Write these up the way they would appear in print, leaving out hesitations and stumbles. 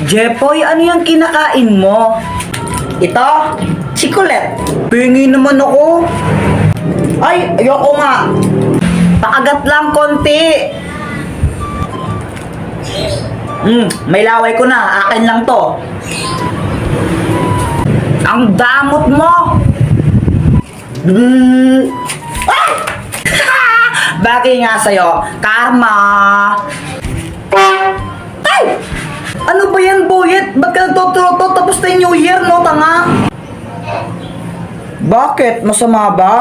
Jepoy, ano yung kinakain mo? Ito? Chikolet. Pingi naman ako. Ay, ayoko nga. Pakagat lang konti. May laway ko na. Akin lang to. Ang damot mo. Ah! Bagay nga sa'yo. Karma. Ay! Ano ba yan, Boyet? Ba't ka nagtututo tapos na yung New Year, no, tanga? Bakit? Masama ba?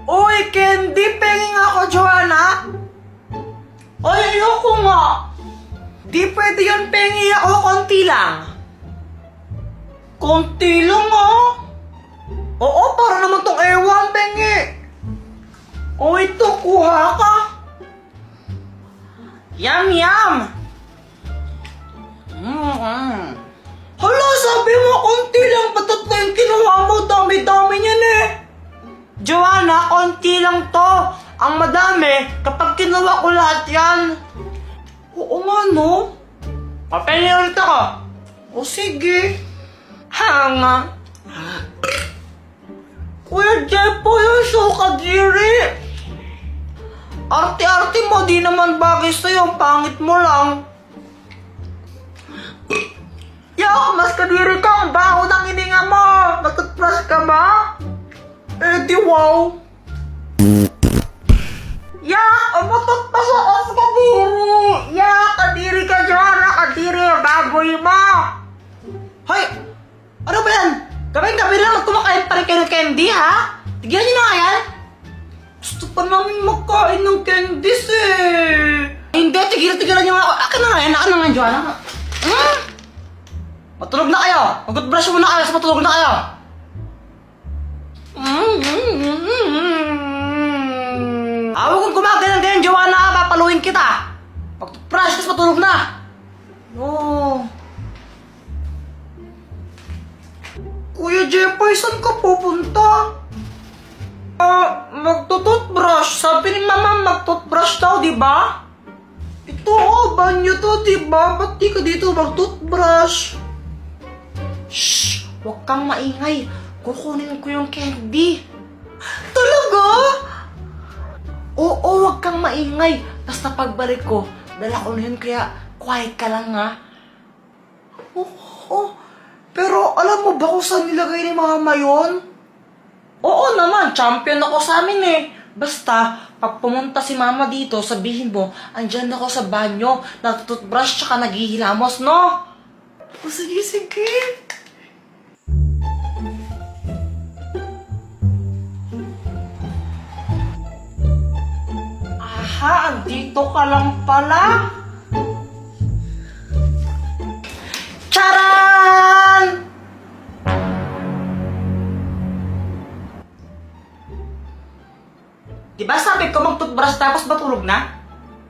Uy, Candy! Pengi nga ako, Joanna! Ay, ayoko nga! Di pwede yun, pengi ako, konti lang. Konti lang, ah? Oo, para naman tong ewan, pengi. O, ito, kuha ka. Yum, yum! Hala, sabi mo, konti lang, ba't na yung kinuha mo? Dami-dami niyan eh. Joanna, konti lang to. Ang madami, kapag kinuha ko lahat yan. Oo nga, no? Papel ulit ako. O sige. Hanga. Kuya Jepo, yung show kadiri. Arte-arte mo, di naman bagay sa'yo. Ang pangit mo lang. Mas kadiri ka. Ang baho ng hininga mo. Natutbrush ka ba? Eh, di wow. Matutbrush ako sa kadiri. Kadiri ka, Joanna. Kadiri, baboy mo. Hoy! Ano ba yan? Gabi-gabi lang kumakain pa rin kayo ng candy, ha? Tigyan niyo na nga yan. Gusto pa namin magkain ng candies, eh. Hindi, tigilan niyo nga. Akin na nga yan. Akin na nga yan, Joanna. Matulog na kayo. Mag-brush muna kayo, matulog na kayo. Huwag kong gumagano ganyan, Joanna. Papaluin kita. Pag-brush, tapos matulog na. Oh. Kuya Jepoy, saan ka pupunta? Magtututbrush. Sabi ni Mama, magtutbrush daw, di ba? Ito, banyo to, di ba? Ba't di ka dito magtutbrush? Shh! Huwag kang maingay. Kukunin ko yung candy. Talaga? Oo, huwag kang maingay. Basta pagbalik ko, dala ko na yun, kaya quiet ka lang, ha? Oo, pero alam mo ba kung saan nilagay ni Mama yun? Oo naman, champion ako sa amin eh. Basta, pag pumunta si Mama dito, sabihin mo, andyan ako sa banyo, natututbrush tsaka naghihilamos, no? O sige, sige. Aha, andito ka lang pala. Charan! Diba sabi ko mag-toothbrush tapos matulog na?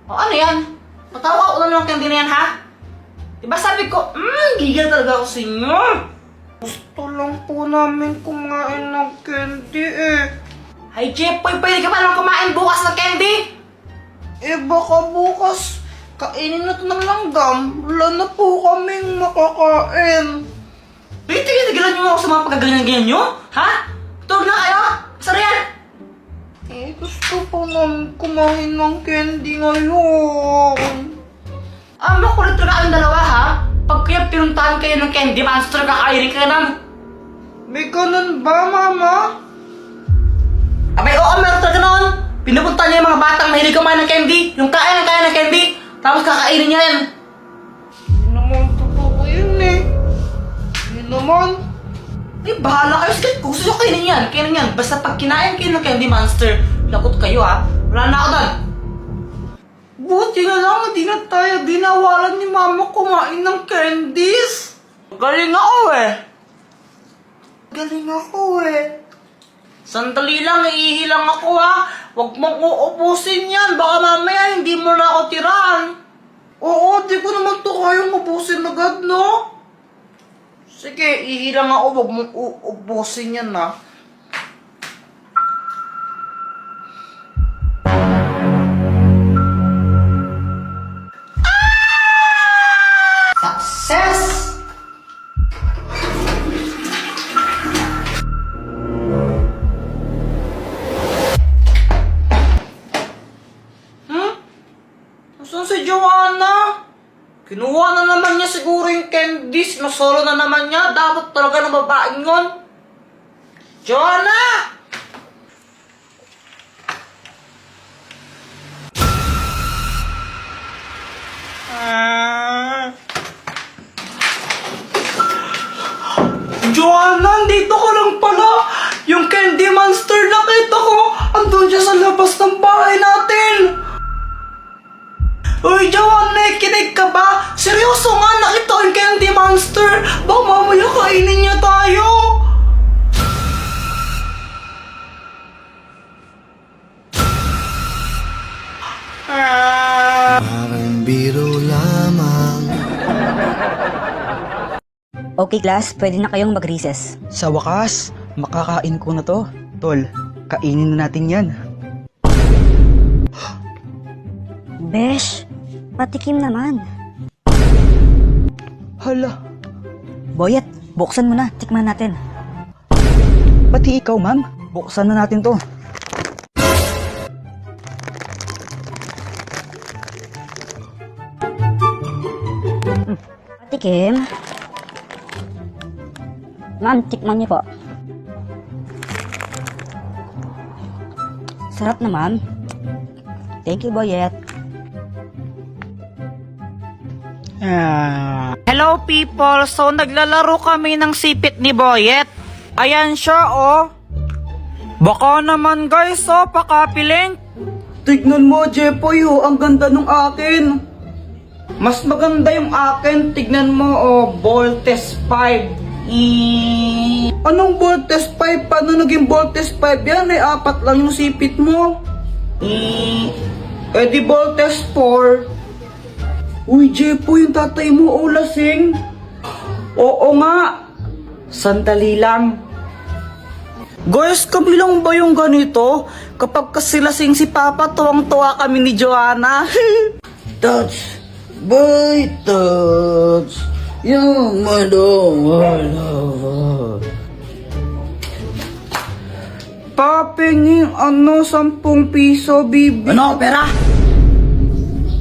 O ano yan? Patawa ko na lang candy na yan, ha? Diba sabi ko, gigil talaga ako sa inyo. Gusto lang po namin kumain ng candy eh. Hay Jepoy, pwede ka pa naman kumain bukas ng candy? Eh baka bukas kainin na ito ng langgam. Wala na po kaming makakain. Wait, tigilan niyo ako sa mga pagkaganyan-ganyan nyo? Ha? Tulog na kayo? Saan yan? Eh, gusto po namin kumain ng candy ngayon. Makulit talaga ang dalawa, ha? Pag kaya pinuntahan kayo ng candy, monster kakainin ka na. May ganun ba, Mama? Abay, oo, meron talaga noon. Pinupunta niya yung mga batang mahilig kumain ng candy. Yung kain ng candy. Tapos kakainin niya yan. Hindi naman totoo yun eh. Hindi naman. Eh, bahala kayo. Sige, kung gusto nyo kainin yan, kainin yan. Basta pag kinain kayo ng candy monster, lakot kayo ha. Wala na ako doon. Buti na lang, hindi na tayo dinawalan ni Mama kumain ng candies. Galing ako eh. Galing ako eh. Sandali lang, iihilang ako ha. Huwag mong uubusin yan. Baka mamaya hindi mo na ako tirahan. Oo, di ko naman to kayang ubusin agad, no? Sige, ihilang ako. Huwag mong uubusin yan ha. siguro yung candies. Nasolo na naman niya. Dapat talaga ng babaeng yun. Joanna! Joanna, dito ka lang pala. Yung candy monster nakita ko. Andun siya sa labas ng bahay natin. Uy, Joanna, kinig ka ba? Seryoso nga, nakita ko yung candy monster. Baka mamaya kainin niya tayo. Parang biro lamang. Okay class, pwede na kayong mag-recess. Sa wakas, makakain ko na to. Tol, kainin na natin yan. Besh, patikim naman. Hala, Boyet, buksan mo na, tikman natin. pati ikaw ma'am. Buksan na natin to. Patikim. Ma'am, tikman niyo po. Sarap na ma'am. Thank you, Boyet. Hello people, so naglalaro kami ng sipit ni Boyet. Ayan siya oh. Baka naman guys oh, pakapiling. Tignan mo Jepoy oh, ang ganda nung akin. Mas maganda yung akin, tignan mo oh, Voltes 5. Anong Voltes 5? Paano naging Voltes 5 yan? Eh, 4 lang yung sipit mo. Eh di Voltes 4. Uy, Jepo, yung tatay mo, o lasing. Oo nga. Sandali lang. Guys, kami lang ba yung ganito? Kapag kasi lasing si Papa, tuwang-tuwa kami ni Joanna. Touch, boy, touch. Yung madawala. Papingin, 10 piso, bibi. Ano, pera?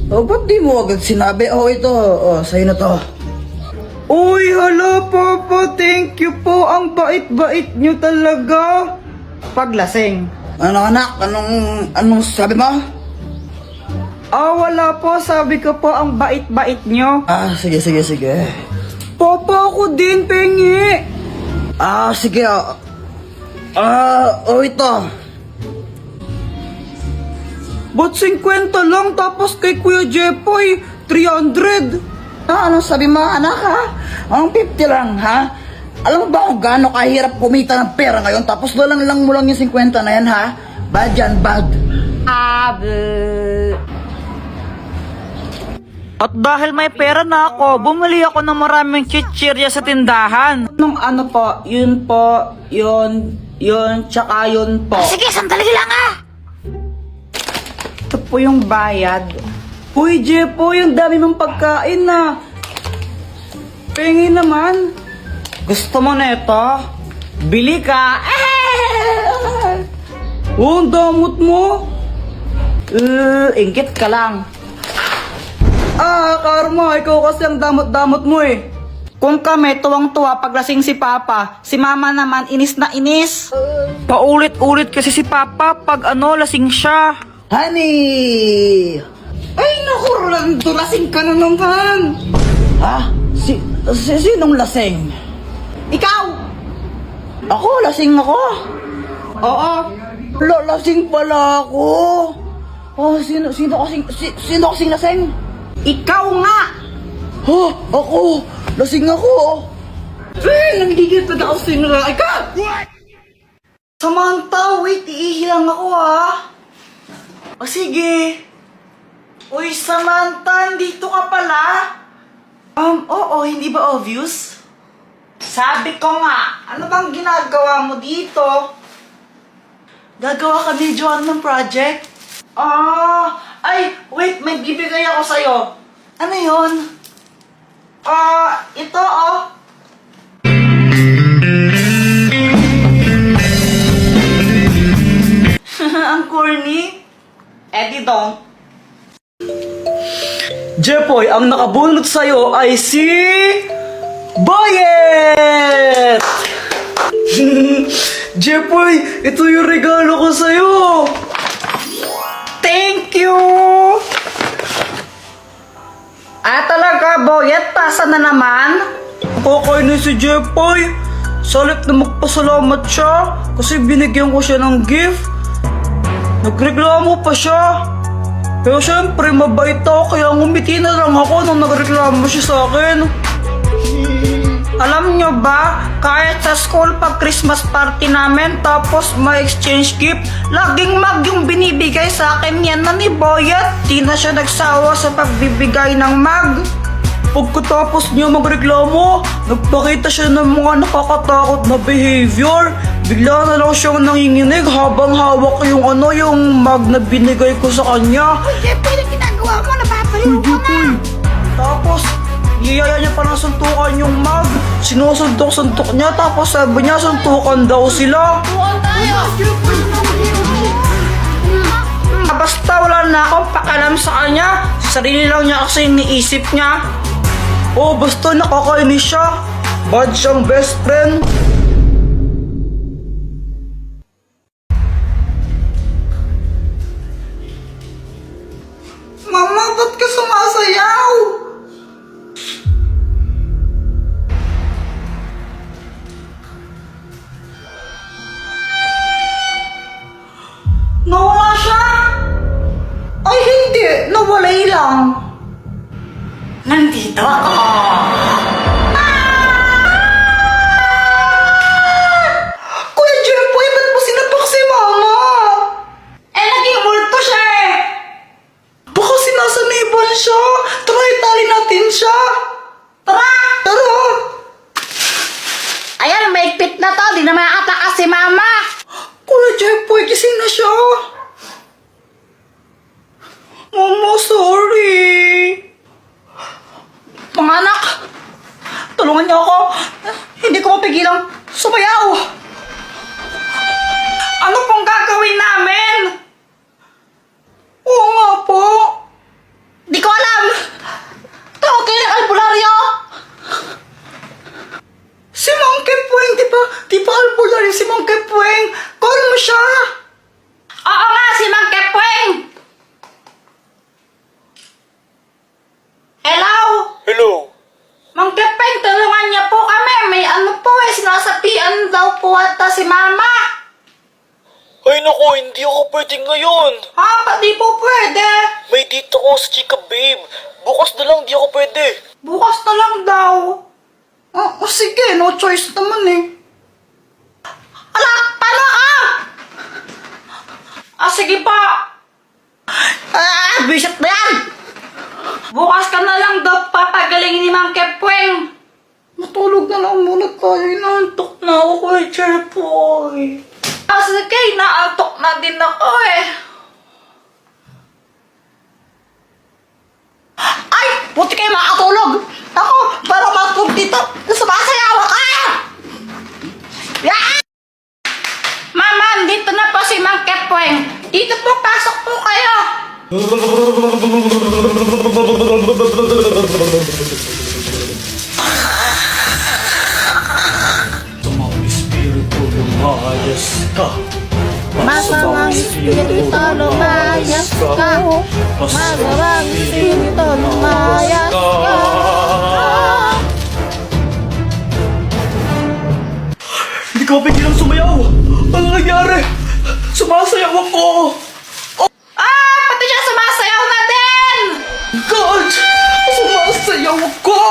O, ba't di mo agad sinabi? Oh, ito. Oh, sa'yo na to. Uy, hala, Papa, thank you po. Ang bait-bait nyo talaga. Paglasing. Ano, anak? Anong sabi mo? Wala po. Sabi ko po, ang bait-bait nyo. Sige. Papa, ako din, pengi. Sige. Ito. Ba't 50 lang? Tapos kay Kuya Jepoy, 300. Anong sabi mo, anak, ha? Ang 50 lang, ha? Alam mo ba kung gaano kahirap kumita ng pera ngayon? Tapos lang mo lang yung 50 na yan, ha? Bad yan, bad. At dahil may pera na ako, bumili ako ng maraming chichirya sa tindahan. Nung ano po, yun, tsaka yun po. Sige, sandali lang ah! Ito po yung bayad. Uy, Jepo, yung dami mong pagkain na. Pengi naman. Gusto mo na ito? Bili ka. Oh, ang damot mo. Ingkit ka lang. Karma, ikaw kasi ang damot-damot mo eh. Kung kami tuwang-tuwa paglasing si Papa, si Mama naman inis na inis. Paulit-ulit kasi si Papa pag lasing siya. Honey! Ay, naku, Rolando, lasing ka na naman. Ha? Sinong lasing? Ikaw! Ako, lasing ako. Oo. Lasing pala ako. Sino kasing lasing? Ikaw nga! Ako! Lasing ako! Nanggigil pa ako sa inyo na. Ikaw! Samantha, wait, iihi lang ako O sige. Uy, Samantha, dito ka pala? Oo, hindi ba obvious? Sabi ko nga, ano bang ginagawa mo dito? Gagawa kami, Joan, ng project? Ay, wait, may bibigay ako sa'yo. Ano yun? Ito, Ang corny. Eddie, don't. Jepoy, ang nakabunot sa'yo ay si... Boyet! Jepoy, ito yung regalo ko sa'yo! Thank you! Talaga, Boyet, pasa na naman? Kakainis si Jepoy. Salit na magpasalamat siya kasi binigyan ko siya ng gift. Nagreklamo pa siya. Pero syempre, mabait ako kaya ngumiti na lang ako nung nagreklamo siya sa akin. Alam nyo ba, kahit sa school pag Christmas party namin tapos may exchange gift, laging mag yung binibigay sa akin yan na ni Boyet. Di na siya nagsawa sa pagbibigay ng mag. Pagkatapos niya magreklamo, nagpakita siya ng mga nakakatakot na behavior. Bigla na lang siyang nanginginig habang hawak yung yung mag na binigay ko sa kanya. Jepoy, na ginagawa mo, napapaliw ko na. Tapos, iyaya niya pa ng suntukan yung mag. Sinusuntok-suntok niya tapos sabi niya suntukan daw sila. Basta wala na akong pakialam sa kanya. Sarili lang niya kasi iniisip niya. Oh, basta nakakainis siya. Bad siyang best friend. Mama, ba't ka sumasayaw? Nawala siya? Ay, hindi. Nawalay lang. Nandito ako. Kuya Jepoy, ba't mo sinapak si Mama? Naging multo siya eh. Baka sinasaniban siya. Tara, itali natin siya. Tara! Tara. Ayan, maigpit na to. Di na makataka si Mama. Kuya Jepoy, gising na siya. Mama, sorry. Mga anak, tulungan niyo ako. Hindi ko mapigilang sumayaw. Ano pong gagawin namin? Oo nga po. Di ko alam. Tawagin ang albularyo. Si Monkey Puwing, di ba albularyo si Monkey Puwing? Call mo siya. Oo nga, si Mang Kepweng. Hello? Hello? Mang Kepweng, tulungan niya po kami. May ano po sinasapian daw po ata si Mama. Ay naku, hindi ako pwede ngayon. Di po pwede. May dito ko sa chika babe. Bukas na lang di ako pwede. Bukas na lang daw. Sige, no choice naman eh. Ala, paano ka? Sige pa. Bisit na yan. Bukas ka na lang daw papagalingin ni Mang Kepweng. Matulog na lang muna tayo. Inaantok na ako kay Jepoy. Sige, naantok na din ako eh. Ay, buti kayo makatulog. Ako, para matulog dito, sumasayaw ka. Yeah! Mama, dito na po si Mang Kepweng. Dito po, pasok po kayo. Masamang espiritu lumayas ka. Masamang espiritu lumayas ka. Hindi ko pigilang sumayaw. Ano nangyari? Sumasayaw ako. Pati siya sumasayaw na din. God! Sumasayaw ako.